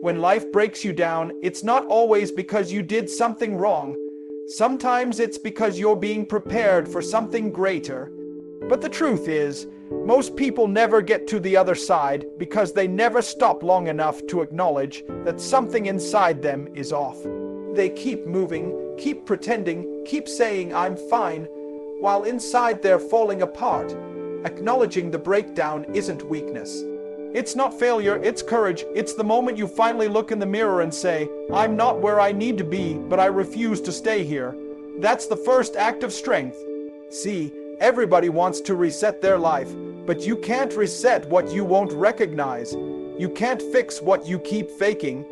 When life breaks you down, it's not always because you did something wrong. Sometimes it's because you're being prepared for something greater. But the truth is, most people never get to the other side because they never stop long enough to acknowledge that something inside them is off. They keep moving, keep pretending, keep saying I'm fine, while inside they're falling apart. Acknowledging the breakdown isn't weakness. It's not failure, it's courage. It's the moment you finally look in the mirror and say, I'm not where I need to be, but I refuse to stay here. That's the first act of strength. See, everybody wants to reset their life, but you can't reset what you won't recognize. You can't fix what you keep faking.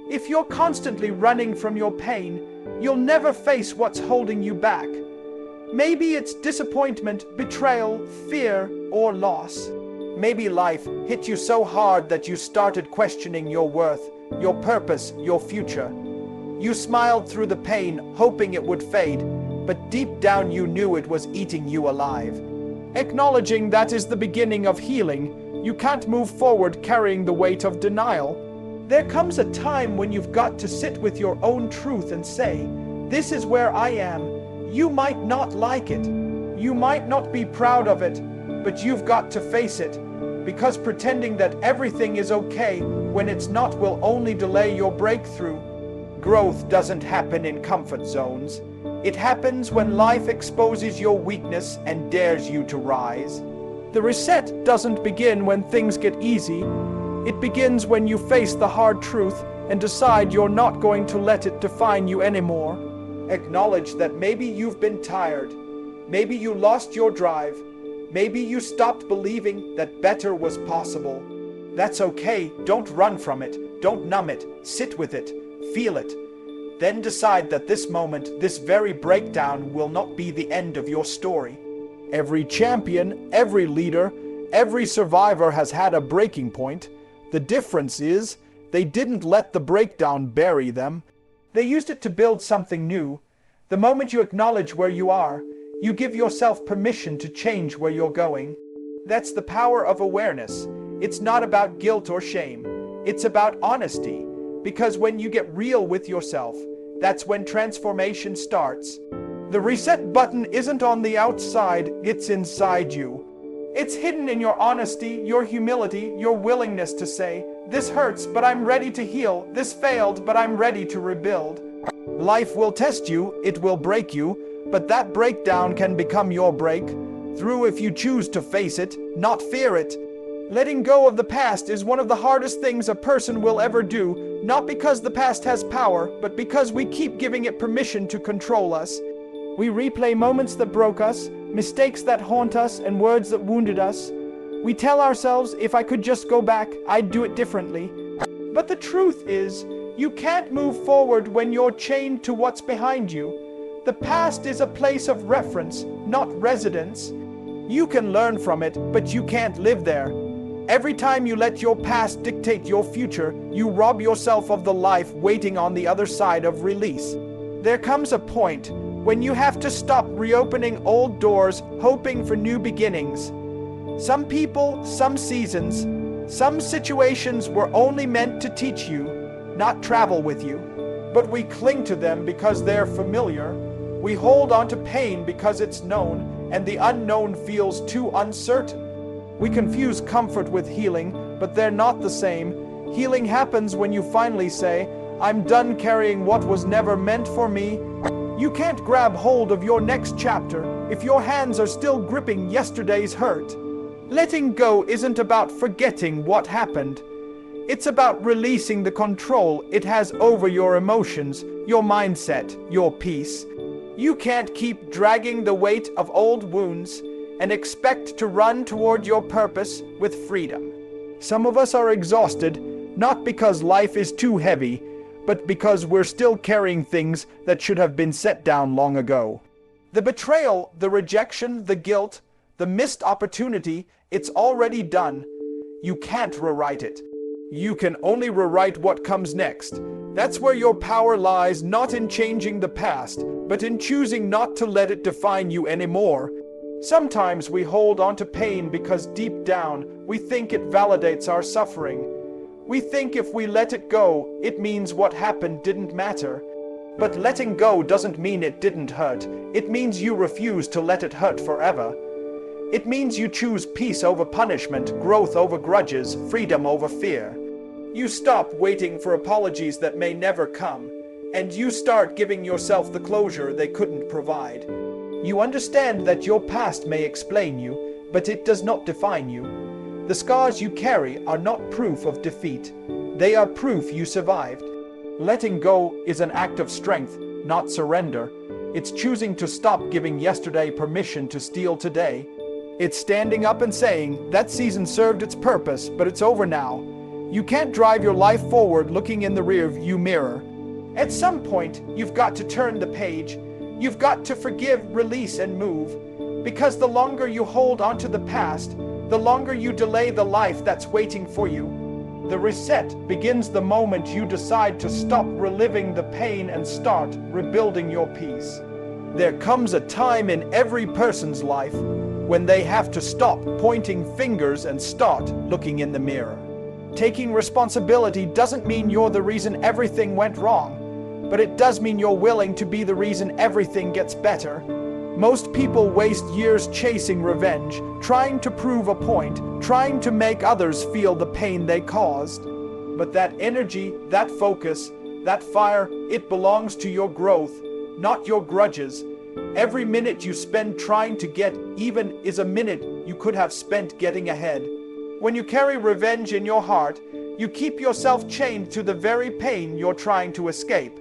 If you're constantly running from your pain, you'll never face what's holding you back. Maybe it's disappointment, betrayal, fear, or loss. Maybe life hit you so hard that you started questioning your worth, your purpose, your future. You smiled through the pain, hoping it would fade, but deep down you knew it was eating you alive. Acknowledging that is the beginning of healing. You can't move forward carrying the weight of denial. There comes a time when you've got to sit with your own truth and say, this is where I am. You might not like it. You might not be proud of it, but you've got to face it. Because pretending that everything is okay when it's not will only delay your breakthrough. Growth doesn't happen in comfort zones. It happens when life exposes your weakness and dares you to rise. The reset doesn't begin when things get easy. It begins when you face the hard truth and decide you're not going to let it define you anymore. Acknowledge that maybe you've been tired. Maybe you lost your drive. Maybe you stopped believing that better was possible. That's okay. Don't run from it. Don't numb it. Sit with it. Feel it. Then decide that this moment, this very breakdown, will not be the end of your story. Every champion, every leader, every survivor has had a breaking point. The difference is, they didn't let the breakdown bury them. They used it to build something new. The moment you acknowledge where you are, you give yourself permission to change where you're going. That's the power of awareness. It's not about guilt or shame. It's about honesty. Because when you get real with yourself, that's when transformation starts. The reset button isn't on the outside, it's inside you. It's hidden in your honesty, your humility, your willingness to say, this hurts, but I'm ready to heal. This failed, but I'm ready to rebuild. Life will test you, it will break you, but that breakdown can become your breakthrough if you choose to face it, not fear it. Letting go of the past is one of the hardest things a person will ever do, not because the past has power, but because we keep giving it permission to control us. We replay moments that broke us, mistakes that haunt us, and words that wounded us. We tell ourselves, if I could just go back, I'd do it differently. But the truth is, you can't move forward when you're chained to what's behind you. The past is a place of reference, not residence. You can learn from it, but you can't live there. Every time you let your past dictate your future, you rob yourself of the life waiting on the other side of release. There comes a point when you have to stop reopening old doors, hoping for new beginnings. Some people, some seasons, some situations were only meant to teach you, not travel with you. But we cling to them because they're familiar. We hold on to pain because it's known, and the unknown feels too uncertain. We confuse comfort with healing, but they're not the same. Healing happens when you finally say, I'm done carrying what was never meant for me. You can't grab hold of your next chapter if your hands are still gripping yesterday's hurt. Letting go isn't about forgetting what happened. It's about releasing the control it has over your emotions, your mindset, your peace. You can't keep dragging the weight of old wounds and expect to run toward your purpose with freedom. Some of us are exhausted, not because life is too heavy, but because we're still carrying things that should have been set down long ago. The betrayal, the rejection, the guilt, the missed opportunity, it's already done. You can't rewrite it. You can only rewrite what comes next. That's where your power lies, not in changing the past, but in choosing not to let it define you anymore. Sometimes we hold on to pain because deep down we think it validates our suffering. We think if we let it go, it means what happened didn't matter. But letting go doesn't mean it didn't hurt. It means you refuse to let it hurt forever. It means you choose peace over punishment, growth over grudges, freedom over fear. You stop waiting for apologies that may never come, and you start giving yourself the closure they couldn't provide. You understand that your past may explain you, but it does not define you. The scars you carry are not proof of defeat. They are proof you survived. Letting go is an act of strength, not surrender. It's choosing to stop giving yesterday permission to steal today. It's standing up and saying, that season served its purpose, but it's over now. You can't drive your life forward looking in the rear-view mirror. At some point, you've got to turn the page. You've got to forgive, release, and move. Because the longer you hold onto the past, the longer you delay the life that's waiting for you. The reset begins the moment you decide to stop reliving the pain and start rebuilding your peace. There comes a time in every person's life when they have to stop pointing fingers and start looking in the mirror. Taking responsibility doesn't mean you're the reason everything went wrong, but it does mean you're willing to be the reason everything gets better. Most people waste years chasing revenge, trying to prove a point, trying to make others feel the pain they caused. But that energy, that focus, that fire, it belongs to your growth, not your grudges. Every minute you spend trying to get even is a minute you could have spent getting ahead. When you carry revenge in your heart, you keep yourself chained to the very pain you're trying to escape.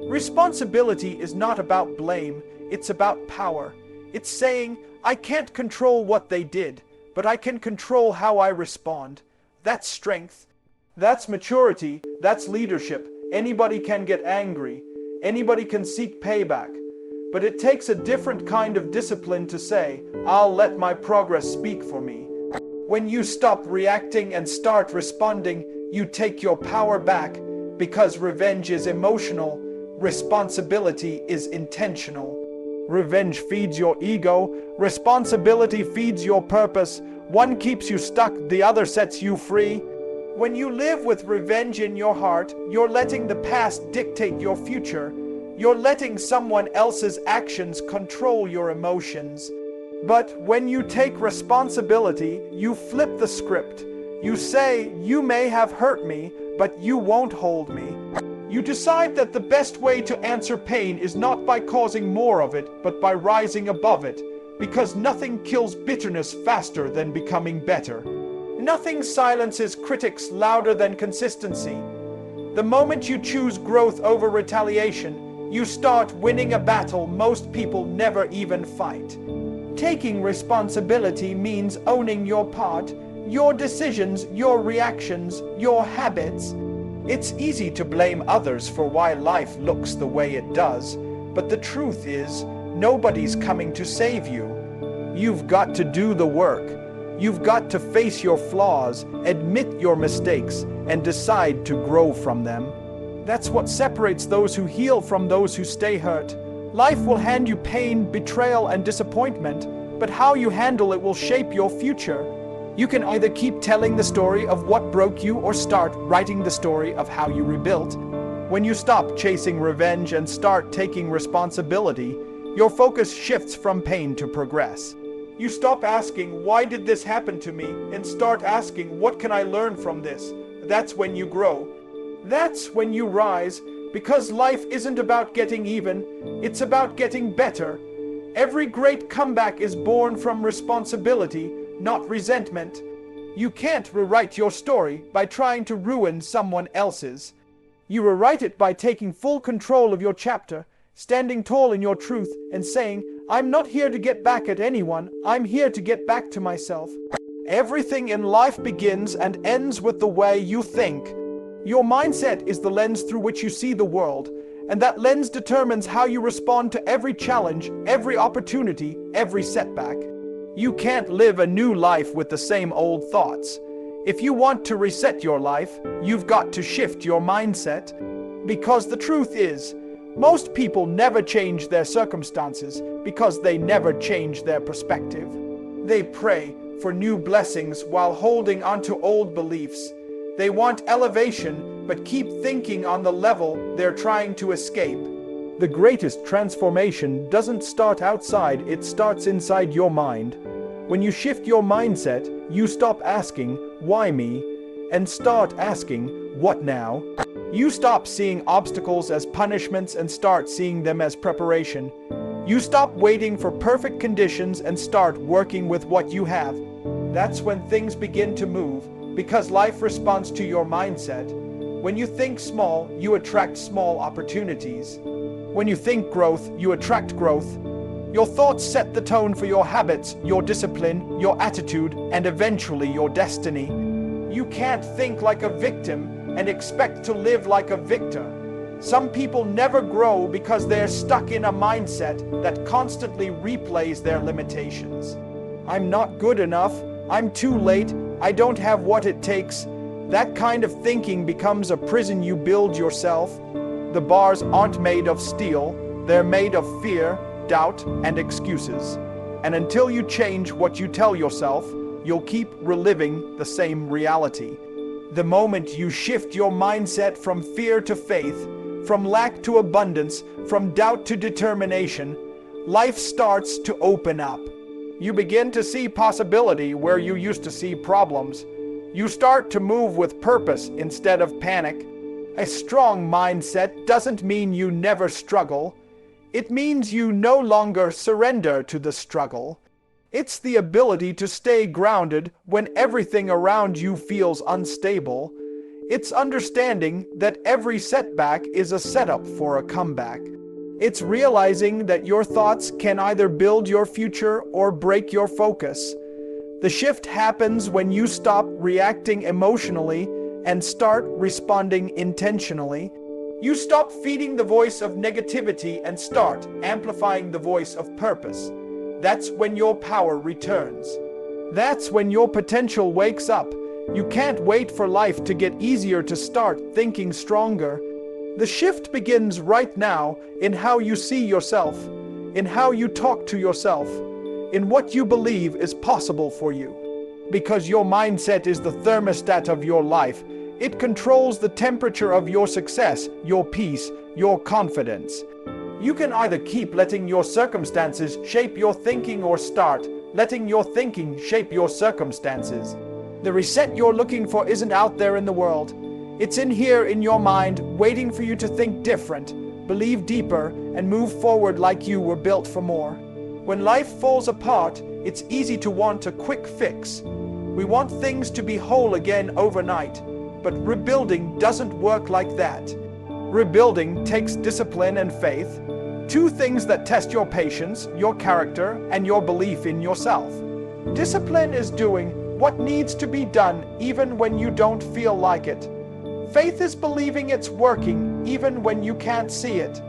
Responsibility is not about blame, it's about power. It's saying, I can't control what they did, but I can control how I respond. That's strength. That's maturity. That's leadership. Anybody can get angry. Anybody can seek payback. But it takes a different kind of discipline to say, I'll let my progress speak for me. When you stop reacting and start responding, you take your power back, because revenge is emotional, responsibility is intentional. Revenge feeds your ego, responsibility feeds your purpose. One keeps you stuck, the other sets you free. When you live with revenge in your heart, you're letting the past dictate your future. You're letting someone else's actions control your emotions. But when you take responsibility, you flip the script. You say, you may have hurt me, but you won't hold me. You decide that the best way to answer pain is not by causing more of it, but by rising above it. Because nothing kills bitterness faster than becoming better. Nothing silences critics louder than consistency. The moment you choose growth over retaliation, you start winning a battle most people never even fight. Taking responsibility means owning your part, your decisions, your reactions, your habits. It's easy to blame others for why life looks the way it does, but the truth is, nobody's coming to save you. You've got to do the work. You've got to face your flaws, admit your mistakes, and decide to grow from them. That's what separates those who heal from those who stay hurt. Life will hand you pain, betrayal, and disappointment, but how you handle it will shape your future. You can either keep telling the story of what broke you or start writing the story of how you rebuilt. When you stop chasing revenge and start taking responsibility, your focus shifts from pain to progress. You stop asking, why did this happen to me? And start asking, what can I learn from this? That's when you grow. That's when you rise, because life isn't about getting even, it's about getting better. Every great comeback is born from responsibility, not resentment. You can't rewrite your story by trying to ruin someone else's. You rewrite it by taking full control of your chapter, standing tall in your truth, and saying, I'm not here to get back at anyone, I'm here to get back to myself. Everything in life begins and ends with the way you think. Your mindset is the lens through which you see the world, and that lens determines how you respond to every challenge, every opportunity, every setback. You can't live a new life with the same old thoughts. If you want to reset your life, you've got to shift your mindset. Because the truth is, most people never change their circumstances because they never change their perspective. They pray for new blessings while holding onto old beliefs. They want elevation, but keep thinking on the level they're trying to escape. The greatest transformation doesn't start outside, it starts inside your mind. When you shift your mindset, you stop asking, "Why me?" and start asking, "What now?" You stop seeing obstacles as punishments and start seeing them as preparation. You stop waiting for perfect conditions and start working with what you have. That's when things begin to move, because life responds to your mindset. When you think small, you attract small opportunities. When you think growth, you attract growth. Your thoughts set the tone for your habits, your discipline, your attitude, and eventually your destiny. You can't think like a victim and expect to live like a victor. Some people never grow because they're stuck in a mindset that constantly replays their limitations. I'm not good enough. I'm too late. I don't have what it takes. That kind of thinking becomes a prison you build yourself. The bars aren't made of steel. They're made of fear, doubt, and excuses. And until you change what you tell yourself, you'll keep reliving the same reality. The moment you shift your mindset from fear to faith, from lack to abundance, from doubt to determination, life starts to open up. You begin to see possibility where you used to see problems. You start to move with purpose instead of panic. A strong mindset doesn't mean you never struggle. It means you no longer surrender to the struggle. It's the ability to stay grounded when everything around you feels unstable. It's understanding that every setback is a setup for a comeback. It's realizing that your thoughts can either build your future or break your focus. The shift happens when you stop reacting emotionally and start responding intentionally. You stop feeding the voice of negativity and start amplifying the voice of purpose. That's when your power returns. That's when your potential wakes up. You can't wait for life to get easier to start thinking stronger. The shift begins right now in how you see yourself, in how you talk to yourself, in what you believe is possible for you. Because your mindset is the thermostat of your life. It controls the temperature of your success, your peace, your confidence. You can either keep letting your circumstances shape your thinking or start letting your thinking shape your circumstances. The reset you're looking for isn't out there in the world. It's in here in your mind, waiting for you to think different, believe deeper, and move forward like you were built for more. When life falls apart, it's easy to want a quick fix. We want things to be whole again overnight, but rebuilding doesn't work like that. Rebuilding takes discipline and faith, two things that test your patience, your character, and your belief in yourself. Discipline is doing what needs to be done even when you don't feel like it. Faith is believing it's working even when you can't see it.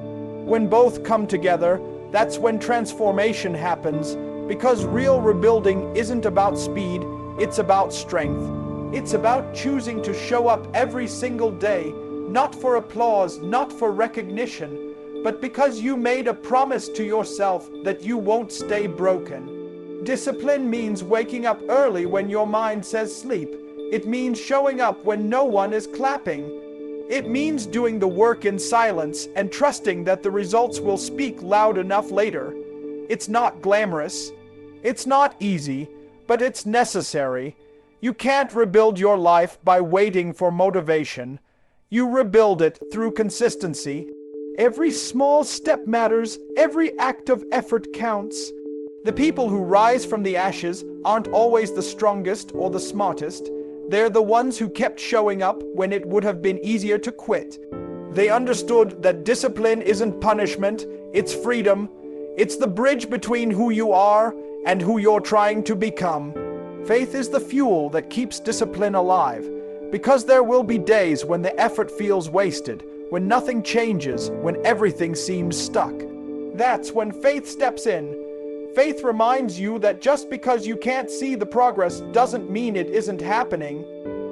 When both come together, that's when transformation happens, because real rebuilding isn't about speed, it's about strength. It's about choosing to show up every single day, not for applause, not for recognition, but because you made a promise to yourself that you won't stay broken. Discipline means waking up early when your mind says sleep. It means showing up when no one is clapping. It means doing the work in silence and trusting that the results will speak loud enough later. It's not glamorous. It's not easy, but it's necessary. You can't rebuild your life by waiting for motivation. You rebuild it through consistency. Every small step matters. Every act of effort counts. The people who rise from the ashes aren't always the strongest or the smartest. They're the ones who kept showing up when it would have been easier to quit. They understood that discipline isn't punishment, it's freedom. It's the bridge between who you are and who you're trying to become. Faith is the fuel that keeps discipline alive, because there will be days when the effort feels wasted, when nothing changes, when everything seems stuck. That's when faith steps in. Faith reminds you that just because you can't see the progress doesn't mean it isn't happening.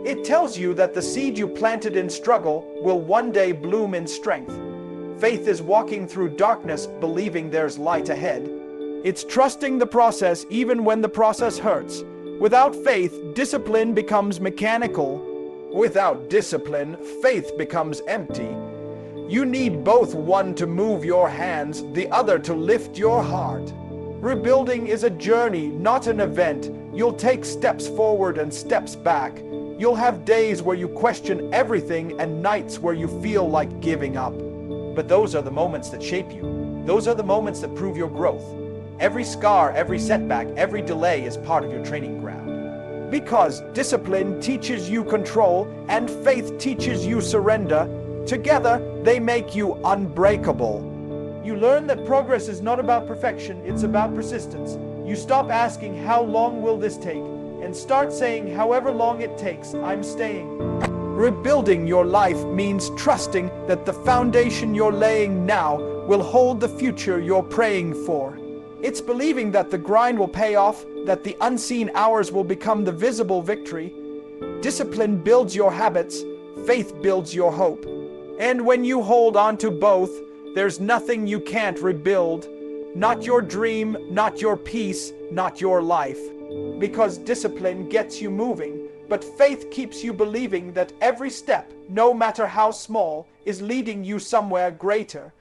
It tells you that the seed you planted in struggle will one day bloom in strength. Faith is walking through darkness, believing there's light ahead. It's trusting the process even when the process hurts. Without faith, discipline becomes mechanical. Without discipline, faith becomes empty. You need both, one to move your hands, the other to lift your heart. Rebuilding is a journey, not an event. You'll take steps forward and steps back. You'll have days where you question everything and nights where you feel like giving up. But those are the moments that shape you. Those are the moments that prove your growth. Every scar, every setback, every delay is part of your training ground. Because discipline teaches you control and faith teaches you surrender, together they make you unbreakable. You learn that progress is not about perfection, it's about persistence. You stop asking, how long will this take? And start saying, however long it takes, I'm staying. Rebuilding your life means trusting that the foundation you're laying now will hold the future you're praying for. It's believing that the grind will pay off, that the unseen hours will become the visible victory. Discipline builds your habits, faith builds your hope. And when you hold on to both, there's nothing you can't rebuild. Not your dream, not your peace, not your life. Because discipline gets you moving, but faith keeps you believing that every step, no matter how small, is leading you somewhere greater.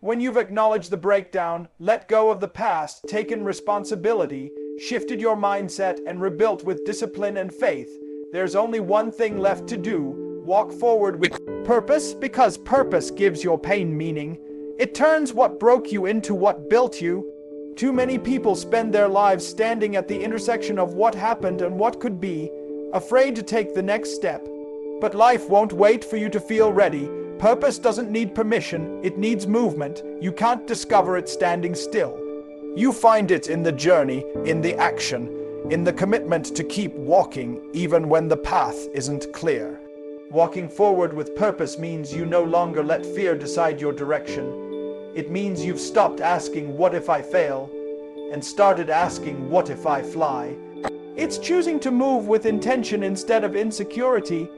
When you've acknowledged the breakdown, let go of the past, taken responsibility, shifted your mindset, and rebuilt with discipline and faith, there's only one thing left to do: walk forward with purpose, because purpose gives your pain meaning. It turns what broke you into what built you. Too many people spend their lives standing at the intersection of what happened and what could be, afraid to take the next step. But life won't wait for you to feel ready. Purpose doesn't need permission, it needs movement. You can't discover it standing still. You find it in the journey, in the action, in the commitment to keep walking even when the path isn't clear. Walking forward with purpose means you no longer let fear decide your direction. It means you've stopped asking, what if I fail? And started asking, what if I fly? It's choosing to move with intention instead of insecurity.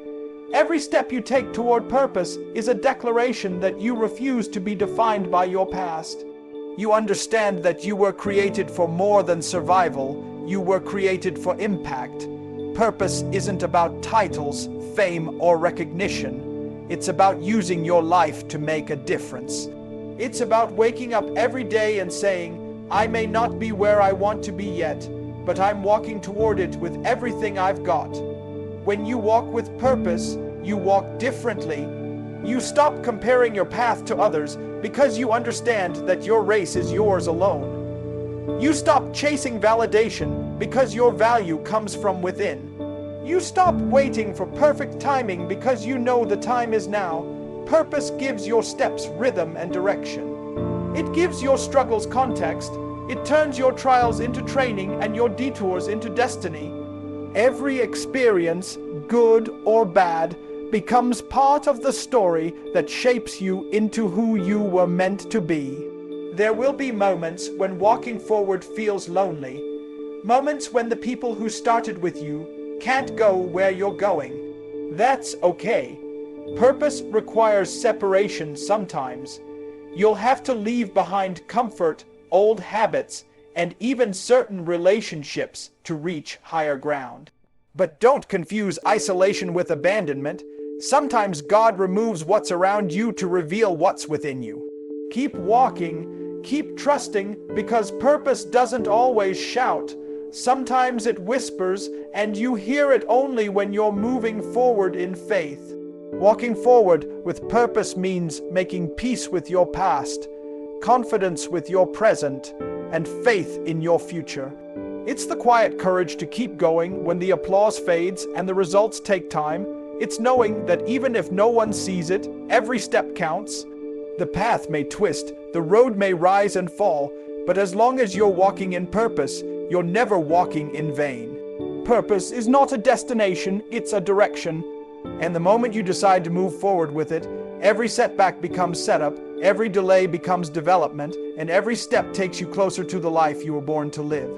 Every step you take toward purpose is a declaration that you refuse to be defined by your past. You understand that you were created for more than survival. You were created for impact. Purpose isn't about titles, fame, or recognition. It's about using your life to make a difference. It's about waking up every day and saying, I may not be where I want to be yet, but I'm walking toward it with everything I've got. When you walk with purpose, you walk differently. You stop comparing your path to others because you understand that your race is yours alone. You stop chasing validation because your value comes from within. You stop waiting for perfect timing because you know the time is now. Purpose gives your steps rhythm and direction. It gives your struggles context. It turns your trials into training and your detours into destiny. Every experience, good or bad, becomes part of the story that shapes you into who you were meant to be. There will be moments when walking forward feels lonely. Moments when the people who started with you can't go where you're going. That's okay. Purpose requires separation sometimes. You'll have to leave behind comfort, old habits, and even certain relationships to reach higher ground. But don't confuse isolation with abandonment. Sometimes God removes what's around you to reveal what's within you. Keep walking, keep trusting, because purpose doesn't always shout. Sometimes it whispers, and you hear it only when you're moving forward in faith. Walking forward with purpose means making peace with your past, confidence with your present, and faith in your future. It's the quiet courage to keep going when the applause fades and the results take time. It's knowing that even if no one sees it, every step counts. The path may twist, the road may rise and fall, but as long as you're walking in purpose, you're never walking in vain. Purpose is not a destination, it's a direction. And the moment you decide to move forward with it, every setback becomes setup, every delay becomes development, and every step takes you closer to the life you were born to live.